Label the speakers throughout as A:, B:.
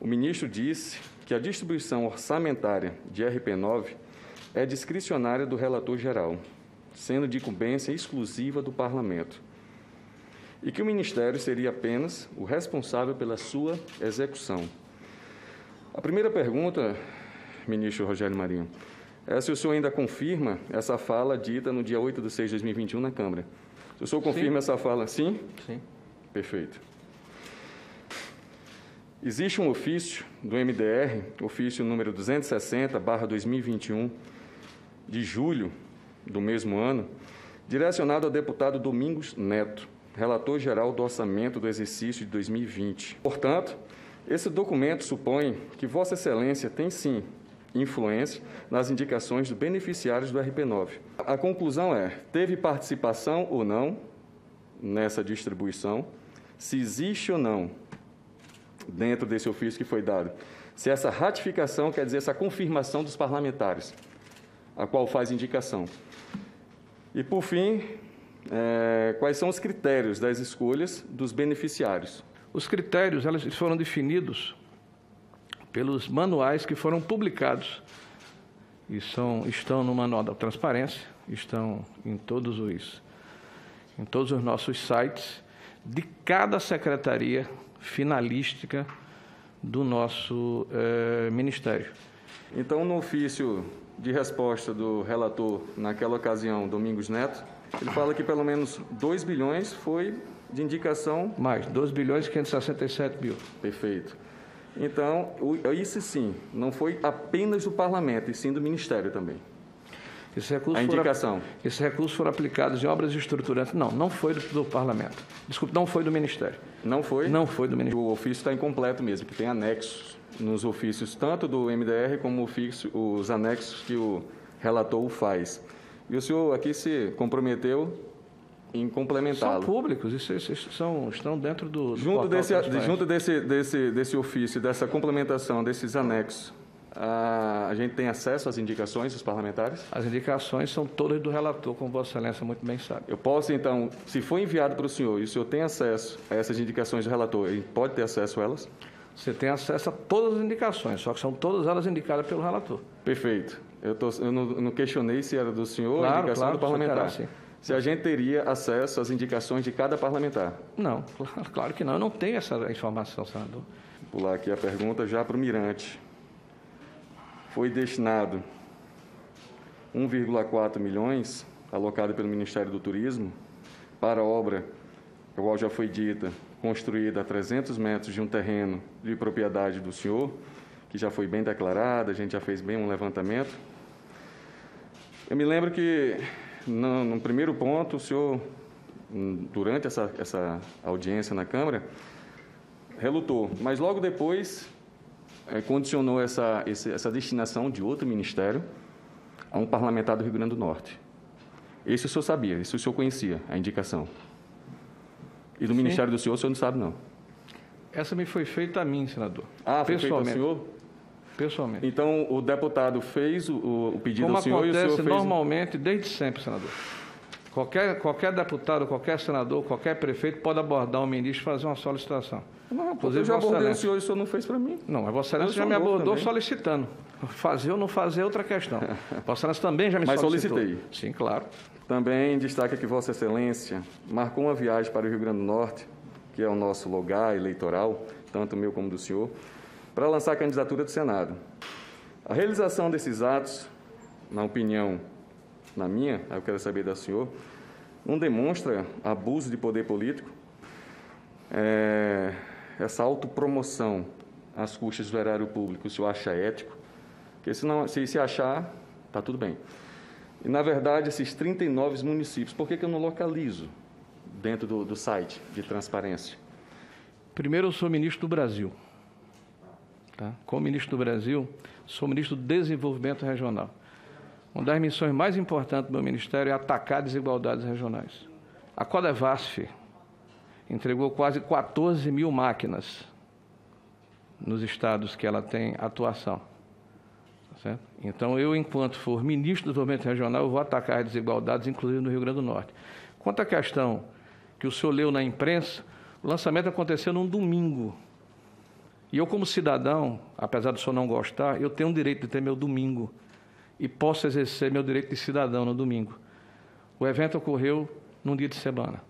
A: O ministro disse que a distribuição orçamentária de RP9 é discricionária do relator geral, sendo de incumbência exclusiva do Parlamento, e que o Ministério seria apenas o responsável pela sua execução. A primeira pergunta, ministro Rogério Marinho, é se o senhor ainda confirma essa fala dita no dia 8/6/2021 na Câmara. Se o senhor confirma essa fala, sim?
B: Sim.
A: Perfeito. Existe um ofício do MDR, ofício número 260/2021, de julho do mesmo ano, direcionado ao deputado Domingos Neto, relator geral do orçamento do exercício de 2020. Portanto, esse documento supõe que Vossa Excelência tem, sim, influência nas indicações dos beneficiários do RP9. A conclusão é, teve participação ou não nessa distribuição, se existe ou não, dentro desse ofício que foi dado, se essa ratificação quer dizer essa confirmação dos parlamentares, a qual faz indicação. E, por fim, quais são os critérios das escolhas dos beneficiários? Os critérios eles foram definidos pelos manuais que foram publicados e estão no Manual da Transparência, estão em todos os nossos sites de cada secretaria finalística do nosso Ministério. Então, no ofício de resposta do relator, naquela ocasião, Domingos Neto, ele fala que pelo menos 2 bilhões foi de indicação... Mais, 2 bilhões e 567 mil. Perfeito. Então, isso sim, não foi apenas do Parlamento, e sim do Ministério também. A indicação. Esses recursos foram aplicados em obras estruturantes. Não foi do Parlamento. Desculpe, não foi do Ministério. Não foi? Não foi do Ministério. O ofício está incompleto mesmo, que tem anexos nos ofícios, tanto do MDR como os anexos que o relator faz. E o senhor aqui se comprometeu em complementá-lo. São públicos, estão dentro do junto desse ofício, dessa complementação, desses anexos, a gente tem acesso às indicações dos parlamentares? As indicações são todas do relator, como Vossa Excelência muito bem sabe. Eu posso, então, se for enviado para o senhor e o senhor tem acesso a essas indicações do relator, ele pode ter acesso a elas? Você tem acesso a todas as indicações, só que são todas elas indicadas pelo relator. Perfeito. Eu não questionei se era do senhor a indicação do parlamentar. Terá, se a gente teria acesso às indicações de cada parlamentar? Não, claro que não. Eu não tenho essa informação, senador. Vou pular aqui a pergunta já para o Mirante. Foi destinado 1,4 milhões, alocado pelo Ministério do Turismo, para a obra, a qual já foi dita, construída a 300 metros de um terreno de propriedade do senhor, que já foi bem declarada, a gente já fez bem um levantamento. Eu me lembro que, no primeiro ponto, o senhor, durante essa audiência na Câmara, relutou, mas logo depois condicionou essa destinação de outro ministério a um parlamentar do Rio Grande do Norte. Isso o senhor sabia, isso o senhor conhecia, a indicação. E do Sim. Ministério do senhor, o senhor não sabe, não? Essa me foi feita a mim, senador. Ah, foi feita ao senhor? Pessoalmente. Então, o deputado fez o pedido ao senhor e o senhor fez... Como acontece normalmente, desde sempre, senador. Qualquer deputado, qualquer senador, qualquer prefeito pode abordar um ministro e fazer uma solicitação. Não, eu já abordei o senhor e o senhor não fez para mim. Não, mas Vossa Excelência já me abordou também. Solicitando. Fazer ou não fazer é outra questão. Vossa Excelência também já me solicitou. Mas solicitei. Sim, claro. Também destaca que Vossa Excelência marcou uma viagem para o Rio Grande do Norte, que é o nosso lugar eleitoral, tanto meu como do senhor, para lançar a candidatura do Senado. A realização desses atos, na opinião, na minha, eu quero saber da senhor, não demonstra abuso de poder político, essa autopromoção às custas do erário público, o senhor acha ético? Porque se achar, está tudo bem. E, na verdade, esses 39 municípios, por que eu não localizo dentro do site de transparência? Primeiro, eu sou ministro do Brasil. Tá? Como ministro do Brasil, sou ministro do Desenvolvimento Regional. Uma das missões mais importantes do meu ministério é atacar desigualdades regionais. A Codevasf entregou quase 14 mil máquinas nos estados que ela tem atuação. Tá certo? Então, eu, enquanto for ministro do Desenvolvimento Regional, eu vou atacar as desigualdades, inclusive no Rio Grande do Norte. Quanto à questão que o senhor leu na imprensa, o lançamento aconteceu num domingo.
B: E eu, como cidadão, apesar do senhor não gostar, eu tenho o direito de ter meu domingo e posso exercer meu direito de cidadão no domingo. O evento ocorreu num dia de semana.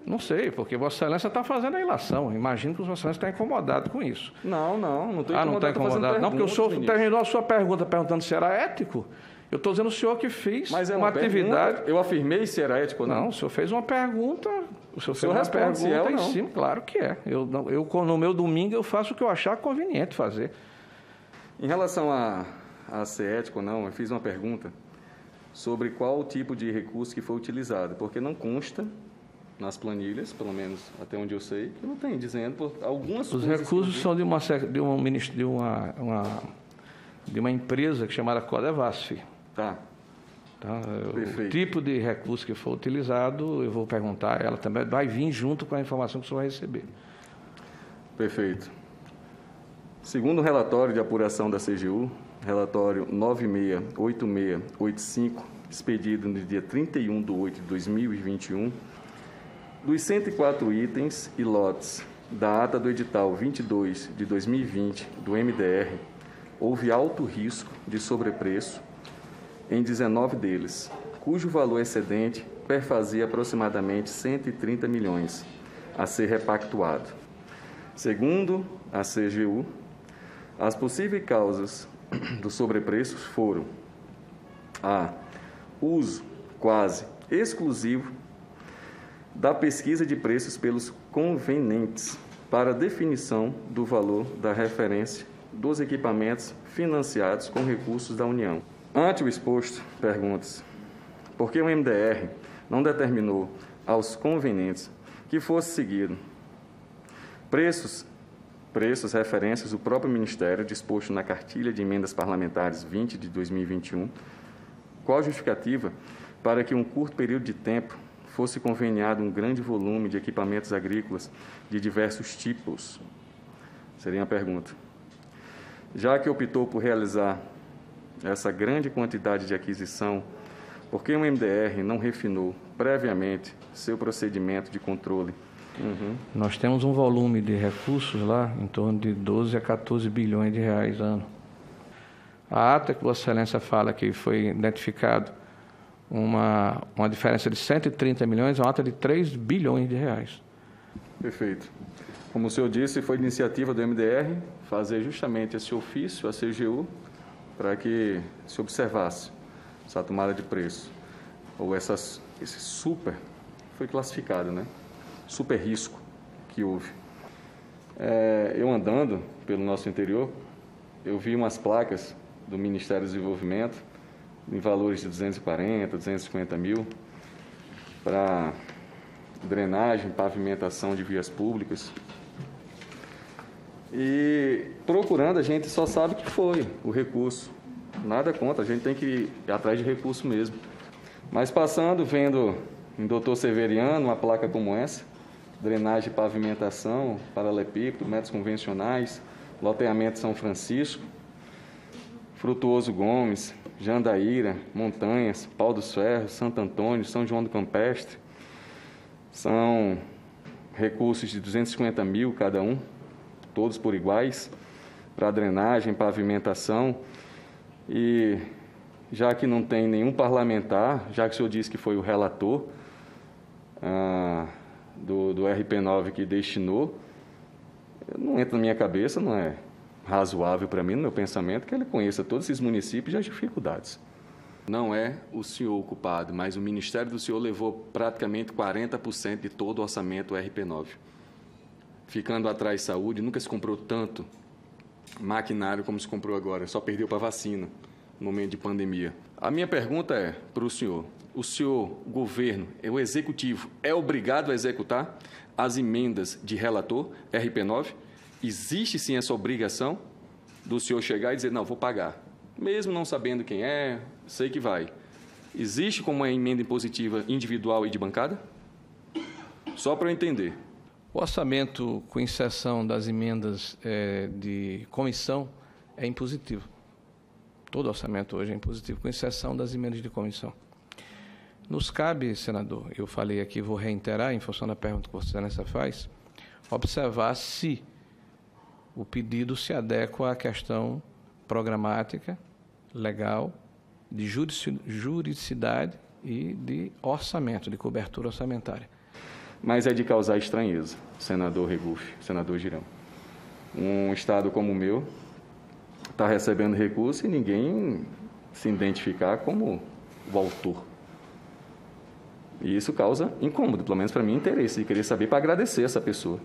B: Não sei, porque Vossa Excelência está fazendo a ilação. Imagino que o Vossa Excelência está incomodado com isso.
A: Não estou incomodado.
B: Não está incomodado? Não, porque o senhor terminou a sua pergunta perguntando se era ético. Eu estou dizendo o senhor que fez uma atividade...
A: Eu afirmei se era ético ou não?
B: Não, o senhor fez uma pergunta... O senhor fez uma pergunta em cima, claro que é. No meu domingo, eu faço o que eu achar conveniente fazer.
A: Em relação a ser ético ou não, eu fiz uma pergunta sobre qual tipo de recurso que foi utilizado, porque não consta nas planilhas, pelo menos até onde eu sei, que não tem dizendo por algumas
B: coisas... Os recursos são de uma empresa chamada Codevasf.
A: Tá.
B: O tipo de recurso que for utilizado, eu vou perguntar, ela também vai vir junto com a informação que o senhor vai receber.
A: Perfeito. Segundo o relatório de apuração da CGU, relatório 968685, expedido no dia 31/8/2021, dos 104 itens e lotes da ata do edital 22 de 2020 do MDR, houve alto risco de sobrepreço em 19 deles, cujo valor excedente perfazia aproximadamente 130 milhões a ser repactuado. Segundo a CGU, as possíveis causas dos sobrepreços foram a uso quase exclusivo da pesquisa de preços pelos convenientes para definição do valor da referência dos equipamentos financiados com recursos da União. Ante o exposto, pergunta-se: por que o MDR não determinou aos convenientes que fosse seguido preços referências do próprio Ministério disposto na Cartilha de Emendas Parlamentares 20 de 2021, qual a justificativa para que em um curto período de tempo fosse conveniado um grande volume de equipamentos agrícolas de diversos tipos? Seria a pergunta. Já que optou por realizar essa grande quantidade de aquisição, por que o MDR não refinou previamente seu procedimento de controle?
B: Nós temos um volume de recursos lá em torno de 12 a 14 bilhões de reais ano. A ata que Vossa Excelência fala que foi identificado uma diferença de 130 milhões, é uma ata de 3 bilhões de reais.
A: Perfeito. Como o senhor disse, foi iniciativa do MDR fazer justamente esse ofício à CGU para que se observasse essa tomada de preço, ou esse super, foi classificado, né? Super risco que houve. Eu andando pelo nosso interior, eu vi umas placas do Ministério do Desenvolvimento em valores de 240, 250 mil para drenagem, pavimentação de vias públicas. E procurando, a gente só sabe que foi o recurso. Nada contra, a gente tem que ir atrás de recurso mesmo. Mas passando, vendo em Doutor Severiano uma placa como essa, drenagem e pavimentação, paralelepípedo, métodos convencionais, loteamento São Francisco, Frutuoso Gomes, Jandaíra, Montanhas, Pau dos Ferros, Santo Antônio, São João do Campestre, são recursos de 250 mil cada um, todos por iguais, para drenagem, pavimentação. E já que não tem nenhum parlamentar, já que o senhor disse que foi o relator do RP9 que destinou, não entra na minha cabeça, não é razoável para mim, no meu pensamento, que ele conheça todos esses municípios e as dificuldades. Não é o senhor o culpado, mas o Ministério do senhor levou praticamente 40% de todo o orçamento do RP9. Ficando atrás de saúde, nunca se comprou tanto maquinário como se comprou agora, só perdeu para vacina no momento de pandemia. A minha pergunta é para o senhor: o senhor, o governo, o executivo, é obrigado a executar as emendas de relator RP9? Existe sim essa obrigação do senhor chegar e dizer, não, vou pagar, mesmo não sabendo quem é, sei que vai. Existe como uma emenda impositiva individual e de bancada? Só para eu entender.
B: O orçamento, com exceção das emendas de comissão, é impositivo. Todo orçamento hoje é impositivo, com exceção das emendas de comissão. Nos cabe, senador, eu falei aqui, vou reiterar, em função da pergunta que Vossa Excelência faz, observar se o pedido se adequa à questão programática, legal, de juridicidade e de orçamento, de cobertura orçamentária.
A: Mas é de causar estranheza, senador Regufe, senador Girão. Um estado como o meu está recebendo recurso e ninguém se identificar como o autor. E isso causa incômodo, pelo menos para mim, interesse de querer saber para agradecer essa pessoa.